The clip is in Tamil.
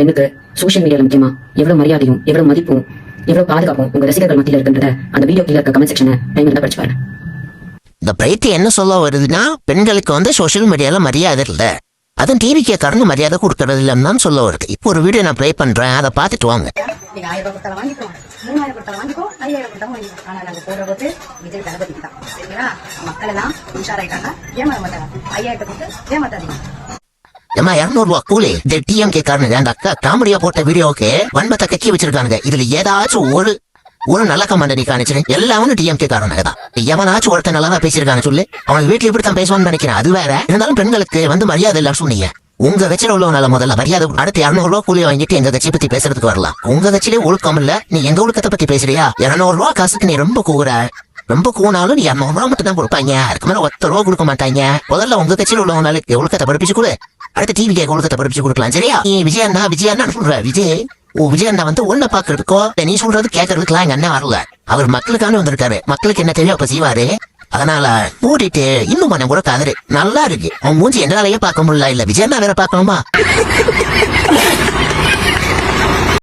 பெண்ணுக்கு சோஷியல் மீடியால முக்கியமா எவ்வளவு மரியாதையும் எவ்வளவு மதிப்பும் எவ்வளவு பாதுகாப்பும் உங்க ரசிகர்கள் மத்தியில இருக்கின்றத அந்த வீடியோ கீழ இருக்க கமெண்ட் செக்ஷனை டைம் இருந்தா படிச்சு பாருங்க. இந்த பைத்தி என்ன சொல்ல வருதுன்னா, பெண்களுக்கு சோஷியல் மீடியால மரியாதை இல்ல, அதுவும் டிவிக்கே காரணம் மரியாதை கொடுக்கறது இல்லன்னு தான் சொல்ல வருது. இப்போ ஒரு வீடியோ நான் ப்ளே பண்றேன், அதை பார்த்துட்டு வாங்க. நீங்க 1000 ரூபாய் கொடுத்தாலும் வாங்கிக்கோ, 3000 கொடுத்தாலும் வாங்கிக்கோ, 5000 கொடுத்தாலும் வாங்கிக்கோ. ஆனா நாங்க போடுற போட்டு விஜய் தளபதிக்கு தான். சரிங்களா? மக்கள் எல்லாம் உஷாராயிட்டாங்க, ஏமாற மாட்டாங்க. 5000 கொடுத்து ஏமாத்தாதீங்க. ஏமா 200 ரூபா கூலி இந்த டிஎம்கே காரணம் அந்த அக்கா காமெடியா போட்ட வீடியோக்கு வன்மத்தை கக்கி வச்சிருக்காங்க. இதுல ஏதாச்சும் ஒரு நல்ல கமெண்ட் நீ காணிச்சு எல்லாமே டிஎம்கே காரணம் தான். எவனாச்சும் ஒருத்தன் நல்லா தான் பேசியிருக்காங்க சொல்லு, அவனுக்கு வீட்டுல இப்படித்தான் பேசுவான்னு நினைக்கிறேன். அது வேற இருந்தாலும் பெண்களுக்கு மரியாதை இல்ல சொன்னீங்க. உங்க கட்சியில உள்ளவனால முதல்ல மரியாதை. அடுத்து 200 ரூபா கூலி வாங்கிட்டு எங்க கட்சியை பத்தி பேசுறதுக்கு வரலாம். உங்க கட்சியிலே ஒழுக்கம் இல்ல, நீ எங்க ஒழுக்கத்தை பத்தி பேசுறியா? 200 ரூபா காசுக்கு நீ ரொம்ப கூனாலும் நீ 200 ரூபா மட்டும் தான் கொடுப்பாங்க, அதுக்கு மேல 10 ரூபா கொடுக்க மாட்டாங்க. முதல்ல உங்க கட்சியில உள்ளவனால ஒழுக்கத்தை படிப்பிச்சு கொடு, அடுத்து டிவி ஒழுக்கத்தை படிப்பிச்சு கொடுக்கலாம். சரியா? நீ விஜயண்ணா சொல்ற விஜயண்ணா ஒன்ன பாக்குறதுக்கோ நீ சொல்றது கேட்கறதுக்குலாம் எங்க அண்ணன் வரல. அவர் மக்களுக்கான வந்திருக்காரு, மக்களுக்கு என்ன தெரியும் அப்ப செய்வாரு. அதனால மூடிட்டு இன்னும் பண்ண கூட காதரு நல்லா இருக்கு. அவன் மூஞ்சி எங்களாலேயே பார்க்க முடியல, இல்ல விஜயண்ணா வேற பார்க்கணுமா?